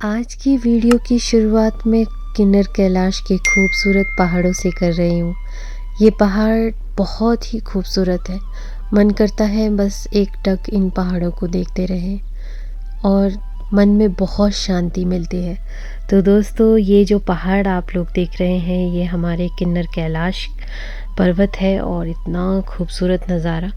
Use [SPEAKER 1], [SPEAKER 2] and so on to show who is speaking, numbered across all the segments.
[SPEAKER 1] आज की वीडियो की शुरुआत में किन्नर कैलाश के खूबसूरत पहाड़ों से कर रही हूँ। ये पहाड़ बहुत ही खूबसूरत है। मन करता है बस एकटक इन पहाड़ों को देखते रहें और मन में बहुत शांति मिलती है। तो दोस्तों, ये जो पहाड़ आप लोग देख रहे हैं ये हमारे किन्नर कैलाश पर्वत है और इतना खूबसूरत नज़ारा।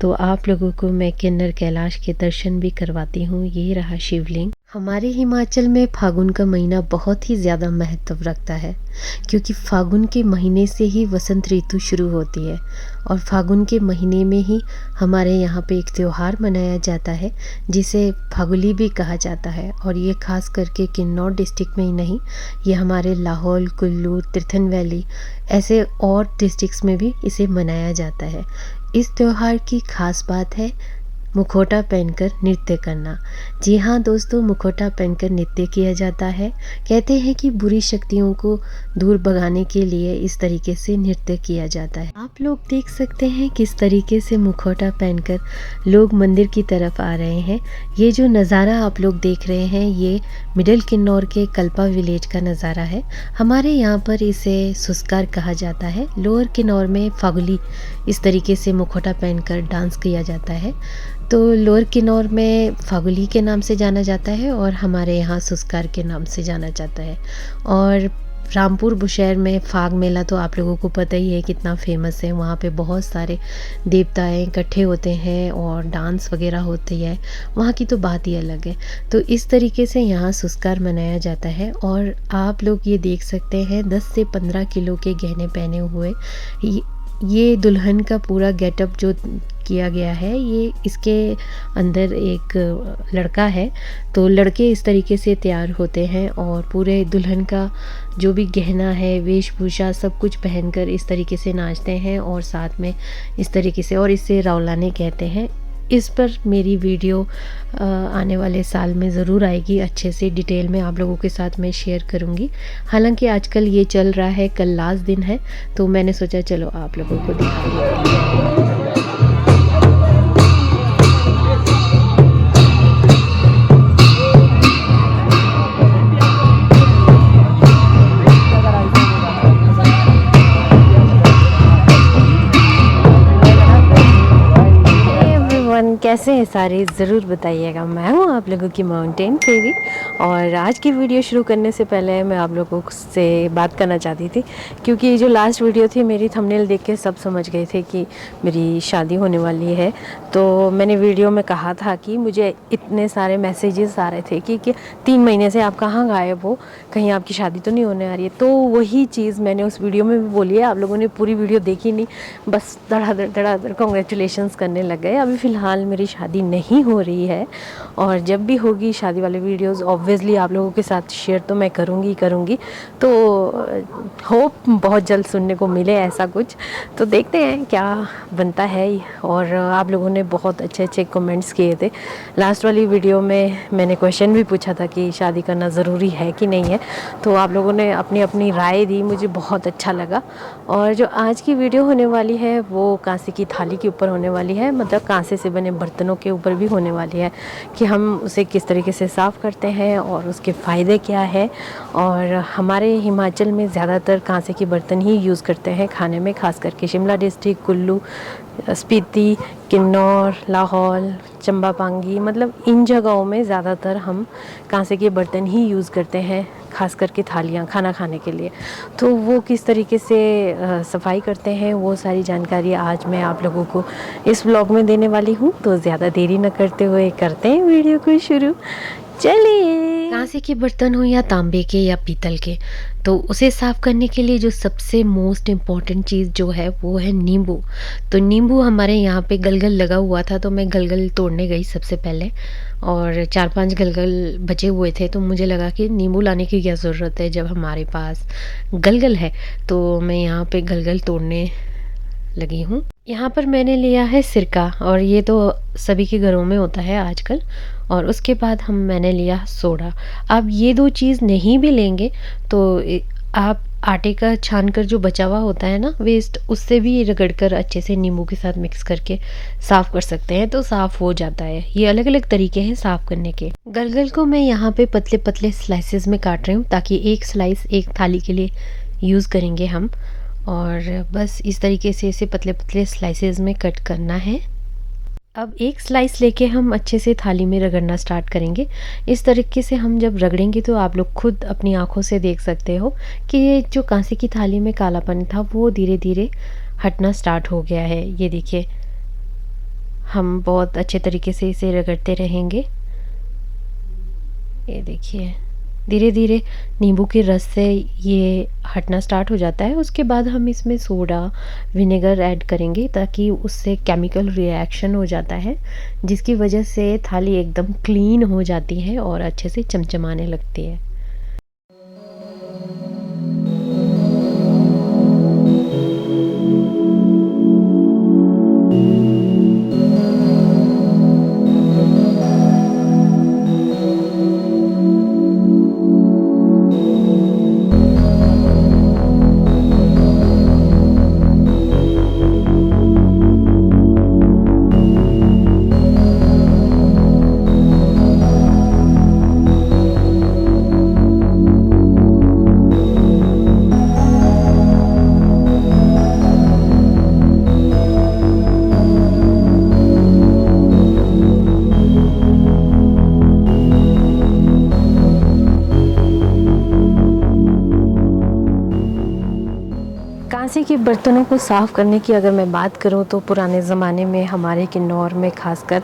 [SPEAKER 1] तो आप लोगों को मैं किन्नर कैलाश के दर्शन भी करवाती हूँ। ये रहा शिवलिंग। हमारे हिमाचल में फागुन का महीना बहुत ही ज़्यादा महत्व रखता है, क्योंकि फागुन के महीने से ही वसंत ऋतु शुरू होती है और फागुन के महीने में ही हमारे यहाँ पे एक त्यौहार मनाया जाता है जिसे फागुली भी कहा जाता है। और ये खास करके किन्नौर डिस्ट्रिक्ट में ही नहीं, ये हमारे लाहौल, कुल्लू, तीर्थन वैली ऐसे और डिस्ट्रिक्ट्स में भी इसे मनाया जाता है। इस त्यौहार की खास बात है मुखौटा पहनकर नृत्य करना। जी हाँ दोस्तों, मुखौटा पहनकर नृत्य किया जाता है। कहते हैं कि बुरी शक्तियों को दूर भगाने के लिए इस तरीके से नृत्य किया जाता है। आप लोग देख सकते हैं किस तरीके से मुखौटा पहनकर लोग मंदिर की तरफ आ रहे हैं। ये जो नज़ारा आप लोग देख रहे हैं ये मिडिल किन्नौर के कल्पा विलेज का नज़ारा है। हमारे यहाँ पर इसे सुस्कार कहा जाता है। लोअर किन्नौर में फागुली इस तरीके से मुखौटा पहनकर डांस किया जाता है। तो लोअर किन्नौर में फागुली के नाम से जाना जाता है और हमारे यहाँ सुस्कार के नाम से जाना जाता है। और रामपुर बुशहर में फाग मेला तो आप लोगों को पता ही है कितना फेमस है। वहाँ पे बहुत सारे देवताएं इकट्ठे होते हैं और डांस वगैरह होती है, वहाँ की तो बात ही अलग है। तो इस तरीके से यहाँ सुस्कार मनाया जाता है। और आप लोग ये देख सकते हैं 10 से 15 किलो के गहने पहने हुए ये दुल्हन का पूरा गेटअप जो किया गया है, ये इसके अंदर एक लड़का है। तो लड़के इस तरीके से तैयार होते हैं और पूरे दुल्हन का जो भी गहना है, वेशभूषा सब कुछ पहनकर इस तरीके से नाचते हैं और साथ में इस तरीके से, और इसे रौलाने कहते हैं। इस पर मेरी वीडियो आने वाले साल में ज़रूर आएगी, अच्छे से डिटेल में आप लोगों के साथ मैं शेयर करूँगी। हालांकि आजकल ये चल रहा है, कल लास्ट दिन है, तो मैंने सोचा चलो आप लोगों को दिखा देती हूँ। कैसे हैं सारे, ज़रूर बताइएगा। मैं हूँ आप लोगों की माउंटेन फेरी और आज की वीडियो शुरू करने से पहले मैं आप लोगों से बात करना चाहती थी, क्योंकि जो लास्ट वीडियो थी मेरी थंबनेल देख के सब समझ गए थे कि मेरी शादी होने वाली है। तो मैंने वीडियो में कहा था कि मुझे इतने सारे मैसेजेस आ रहे थे कि 3 महीने से आप कहाँ गायब हो, कहीं आपकी शादी तो नहीं होने आ रही है। तो वही चीज़ मैंने उस वीडियो में भी बोली है। आप लोगों ने पूरी वीडियो देखी नहीं, बस धड़ाधड़ कॉन्ग्रेचुलेशंस करने लग गए। अभी फ़िलहाल मेरी शादी नहीं हो रही है और जब भी होगी शादी वाले वीडियोस ऑब्वियसली आप लोगों के साथ शेयर तो मैं करूँगी। तो होप बहुत जल्द सुनने को मिले ऐसा कुछ। तो देखते हैं क्या बनता है। और आप लोगों ने बहुत अच्छे कमेंट्स किए थे। लास्ट वाली वीडियो में मैंने क्वेश्चन भी पूछा था कि शादी करना ज़रूरी है कि नहीं है, तो आप लोगों ने अपनी अपनी राय दी, मुझे बहुत अच्छा लगा। और जो आज की वीडियो होने वाली है वो कांसे की थाली के ऊपर होने वाली है, मतलब कांसे से बने बर्तनों के ऊपर भी होने वाली है कि हम उसे किस तरीके से साफ़ करते हैं और उसके फ़ायदे क्या है। और हमारे हिमाचल में ज़्यादातर कांसे के बर्तन ही यूज़ करते हैं खाने में, खास करके शिमला डिस्ट्रिक्ट, कुल्लू, स्पीति, किन्नौर, लाहौल, चंबा पांगी, मतलब इन जगहों में ज़्यादातर हम कांसे के बर्तन ही यूज़ करते हैं, खास करके थालियाँ खाना खाने के लिए। तो वो किस तरीके से सफाई करते हैं वो सारी जानकारी आज मैं आप लोगों को इस व्लॉग में देने वाली हूँ। तो ज़्यादा देरी न करते हुए करते हैं वीडियो को शुरू। चलिए। कांसे के बर्तन हो या तांबे के या पीतल के, तो उसे साफ़ करने के लिए जो सबसे मोस्ट इम्पॉर्टेंट चीज़ जो है वो है नींबू। तो नींबू हमारे यहाँ पे गलगल लगा हुआ था, तो मैं गलगल तोड़ने गई सबसे पहले और 4-5 गलगल बचे हुए थे। तो मुझे लगा कि नींबू लाने की क्या ज़रूरत है जब हमारे पास गलगल है। तो मैं यहाँ पे गलगल तोड़ने लगी हूँ। यहाँ पर मैंने लिया है सिरका, और ये तो सभी के घरों में होता है आजकल। और उसके बाद मैंने लिया सोडा। अब ये 2 चीज़ नहीं भी लेंगे तो आप आटे का छान कर जो बचा हुआ होता है ना वेस्ट, उससे भी रगड़कर अच्छे से नींबू के साथ मिक्स करके साफ़ कर सकते हैं, तो साफ़ हो जाता है। ये अलग अलग तरीके हैं साफ़ करने के। गलगल को मैं यहाँ पे पतले पतले स्लाइसेस में काट रही हूँ, ताकि एक स्लाइस एक थाली के लिए यूज़ करेंगे हम। और बस इस तरीके से इसे पतले पतले स्लाइसेस में कट करना है। अब एक स्लाइस लेके हम अच्छे से थाली में रगड़ना स्टार्ट करेंगे। इस तरीके से हम जब रगड़ेंगे तो आप लोग खुद अपनी आँखों से देख सकते हो कि ये जो कांसे की थाली में कालापन था वो धीरे धीरे हटना स्टार्ट हो गया है। ये देखिए, हम बहुत अच्छे तरीके से इसे रगड़ते रहेंगे। ये देखिए, धीरे धीरे नींबू के रस से ये हटना स्टार्ट हो जाता है। उसके बाद हम इसमें सोडा, विनेगर ऐड करेंगे, ताकि उससे केमिकल रिएक्शन हो जाता है, जिसकी वजह से थाली एकदम क्लीन हो जाती है और अच्छे से चमचमाने लगती है। कांसे के बर्तनों को साफ़ करने की अगर मैं बात करूं तो पुराने ज़माने में हमारे किन्नौर में खासकर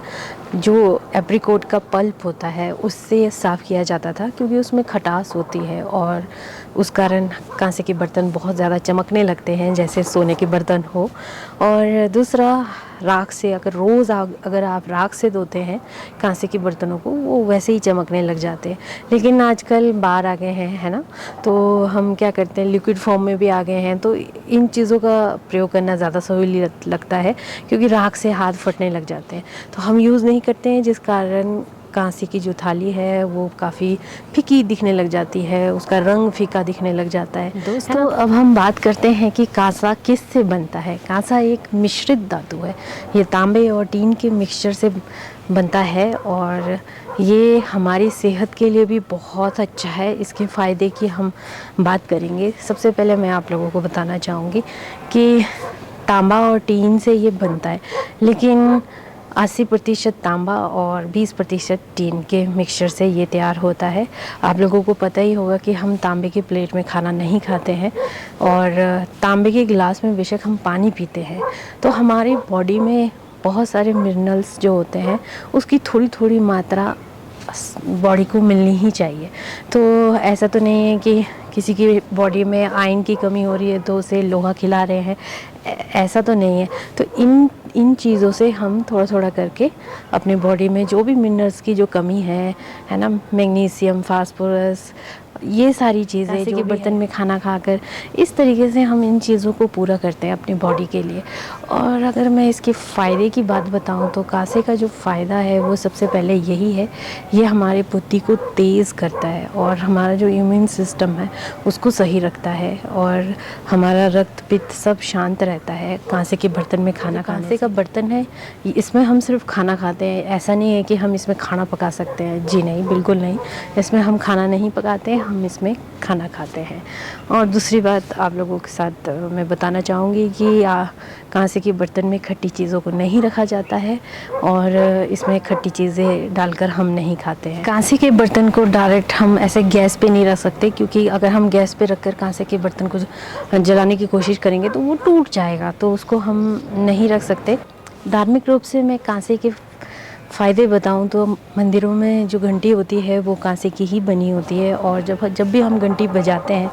[SPEAKER 1] जो एप्रिकॉट का पल्प होता है उससे साफ़ किया जाता था, क्योंकि उसमें खटास होती है और उस कारण कांसे के बर्तन बहुत ज़्यादा चमकने लगते हैं, जैसे सोने के बर्तन हो। और दूसरा, राख से अगर आप राख से धोते हैं कांसे के बर्तनों को, वो वैसे ही चमकने लग जाते हैं। लेकिन आजकल बार आ गए हैं, है ना, तो हम क्या करते हैं, लिक्विड फॉर्म में भी आ गए हैं, तो इन चीज़ों का प्रयोग करना ज़्यादा सहूलियत लगता है, क्योंकि राख से हाथ फटने लग जाते हैं, तो हम यूज़ नहीं करते हैं, जिस कारण कांसे की जो थाली है वो काफ़ी फीकी दिखने लग जाती है, उसका रंग फीका दिखने लग जाता है। दोस्तों, अब हम बात करते हैं कि कांसा किस से बनता है। कांसा एक मिश्रित धातु है, ये तांबे और टीन के मिक्सचर से बनता है और ये हमारी सेहत के लिए भी बहुत अच्छा है। इसके फ़ायदे की हम बात करेंगे। सबसे पहले मैं आप लोगों को बताना चाहूँगी कि तांबा और टीन से ये बनता है, लेकिन 80% तांबा और 20% टीन के मिक्सचर से ये तैयार होता है। आप लोगों को पता ही होगा कि हम तांबे की प्लेट में खाना नहीं खाते हैं और तांबे के गिलास में बेशक हम पानी पीते हैं, तो हमारी बॉडी में बहुत सारे मिनरल्स जो होते हैं उसकी थोड़ी थोड़ी मात्रा बॉडी को मिलनी ही चाहिए। तो ऐसा तो नहीं है कि किसी की बॉडी में आयरन की कमी हो रही है तो उसे लोहा खिला रहे हैं, ऐसा तो नहीं है। तो इन चीज़ों से हम थोड़ा थोड़ा करके अपने बॉडी में जो भी मिनरल्स की जो कमी है ना, मैग्नीशियम, फास्फोरस, ये सारी चीज़ें जो बर्तन में खाना खाकर इस तरीके से हम इन चीज़ों को पूरा करते हैं अपनी बॉडी के लिए। और अगर मैं इसके फ़ायदे की बात बताऊं तो कांसे का जो फ़ायदा है वो सबसे पहले यही है, ये हमारे बुद्धि को तेज़ करता है और हमारा जो इम्यून सिस्टम है उसको सही रखता है और हमारा रक्त पित्त सब शांत रहता है कांसे के बर्तन में खाना खाने। कांसे का बर्तन है, इसमें हम सिर्फ खाना खाते हैं, ऐसा नहीं है कि हम इसमें खाना पका सकते हैं। जी नहीं, बिल्कुल नहीं, इसमें हम खाना नहीं पकाते हैं, हम इसमें खाना खाते हैं। और दूसरी बात आप लोगों के साथ मैं बताना चाहूँगी कि कांसे के बर्तन में खट्टी चीज़ों को नहीं रखा जाता है और इसमें खट्टी चीज़ें डालकर हम नहीं खाते हैं। कांसे के बर्तन को डायरेक्ट हम ऐसे गैस पे नहीं रख सकते, क्योंकि अगर हम गैस पे रखकर कांसे के बर्तन को जलाने की कोशिश करेंगे तो वो टूट जाएगा, तो उसको हम नहीं रख सकते। धार्मिक रूप से मैं कांसे के फ़ायदे बताऊं तो मंदिरों में जो घंटी होती है वो कांसे की ही बनी होती है और जब भी हम घंटी बजाते हैं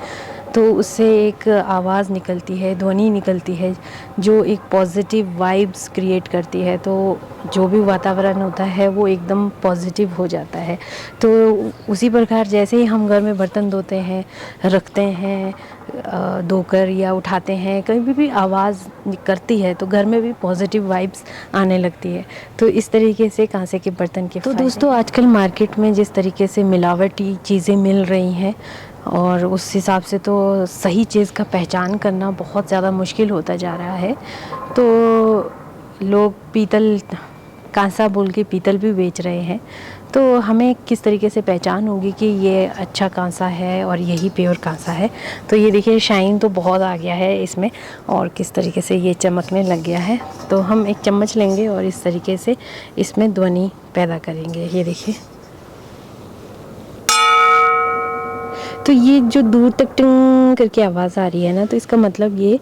[SPEAKER 1] तो उससे एक आवाज़ निकलती है, ध्वनि निकलती है जो एक पॉजिटिव वाइब्स क्रिएट करती है। तो जो भी वातावरण होता है वो एकदम पॉजिटिव हो जाता है। तो उसी प्रकार जैसे ही हम घर में बर्तन धोते हैं, रखते हैं, धोकर या उठाते हैं, कभी भी आवाज़ करती है तो घर में भी पॉजिटिव वाइब्स आने लगती है। तो इस तरीके से कांसे के बर्तन के तो दोस्तों, आजकल मार्केट में जिस तरीके से मिलावटी चीज़ें मिल रही हैं और उस हिसाब से तो सही चीज़ का पहचान करना बहुत ज़्यादा मुश्किल होता जा रहा है। तो लोग पीतल कांसा बोल के पीतल भी बेच रहे हैं, तो हमें किस तरीके से पहचान होगी कि ये अच्छा कांसा है और यही प्योर कांसा है। तो ये देखिए शाइन तो बहुत आ गया है इसमें और किस तरीके से ये चमकने लग गया है। तो हम एक चम्मच लेंगे और इस तरीके से इसमें ध्वनि पैदा करेंगे। ये देखिए, तो ये जो दूर तक टिंग करके आवाज़ आ रही है ना, तो इसका मतलब ये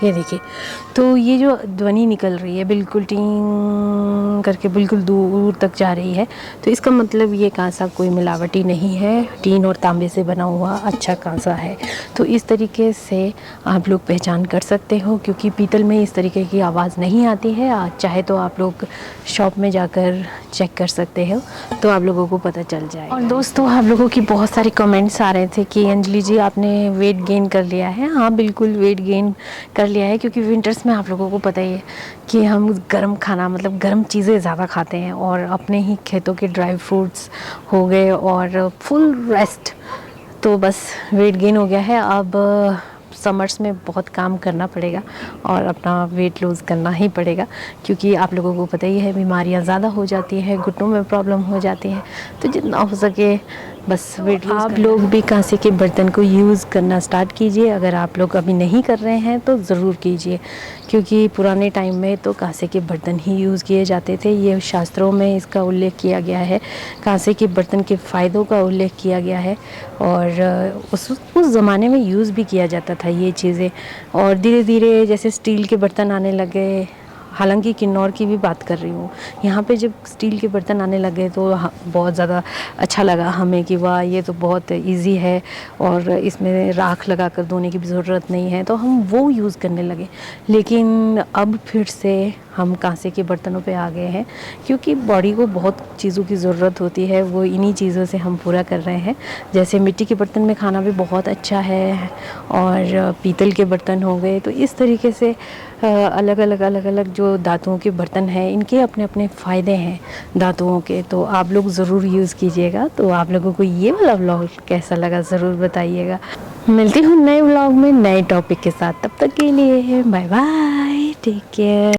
[SPEAKER 1] देखिए, तो ये जो ध्वनि निकल रही है बिल्कुल टिंग करके बिल्कुल दूर तक जा रही है, तो इसका मतलब ये कांसा कोई मिलावटी नहीं है, टीन और तांबे से बना हुआ अच्छा कांसा है। तो इस तरीके से आप लोग पहचान कर सकते हो, क्योंकि पीतल में इस तरीके की आवाज़ नहीं आती है। चाहे तो आप लोग शॉप में जाकर चेक कर सकते हो, तो आप लोगों को पता चल जाए। और दोस्तों, आप लोगों की बहुत सारे कमेंट्स आ रहे थे कि अंजलि जी आपने वेट गेन कर लिया है। हाँ बिल्कुल वेट गेन कर लिया है, क्योंकि विंटर्स में आप लोगों को पता ही है कि हम गर्म खाना मतलब गर्म चीज़ें ज़्यादा खाते हैं, और अपने ही खेतों के ड्राई फ्रूट्स हो गए और फुल रेस्ट, तो बस वेट गेन हो गया है। अब समर्स में बहुत काम करना पड़ेगा और अपना वेट लूज़ करना ही पड़ेगा, क्योंकि आप लोगों को पता ही है बीमारियां ज़्यादा हो जाती हैं, घुटनों में प्रॉब्लम हो जाती है। तो जितना हो सके बस वेट लूज़। आप लोग भी कांसे के बर्तन को यूज़ करना स्टार्ट कीजिए। अगर आप लोग अभी नहीं कर रहे हैं तो ज़रूर कीजिए, क्योंकि पुराने टाइम में तो कांसे के बर्तन ही यूज़ किए जाते थे। ये शास्त्रों में इसका उल्लेख किया गया है, कांसे के बर्तन के फ़ायदों का उल्लेख किया गया है, और उस ज़माने में यूज़ भी किया जाता था ये चीज़ें। और धीरे धीरे जैसे स्टील के बर्तन आने लगे, हालांकि किन्नौर की भी बात कर रही हूँ, यहाँ पे जब स्टील के बर्तन आने लगे तो बहुत ज़्यादा अच्छा लगा हमें कि वाह ये तो बहुत इजी है और इसमें राख लगा कर धोने की भी ज़रूरत नहीं है, तो हम वो यूज़ करने लगे। लेकिन अब फिर से हम कांसे के बर्तनों पे आ गए हैं, क्योंकि बॉडी को बहुत चीज़ों की ज़रूरत होती है, वो इन्हीं चीज़ों से हम पूरा कर रहे हैं। जैसे मिट्टी के बर्तन में खाना भी बहुत अच्छा है, और पीतल के बर्तन हो गए। तो इस तरीके से अलग अलग जो धातुओं के बर्तन हैं, इनके अपने अपने फ़ायदे हैं धातुओं के, तो आप लोग ज़रूर यूज़ कीजिएगा। तो आप लोगों को ये वाला व्लॉग कैसा लगा ज़रूर बताइएगा। मिलती हूँ नए व्लॉग में नए टॉपिक के साथ, तब तक के लिए बाय बाय, टेक केयर।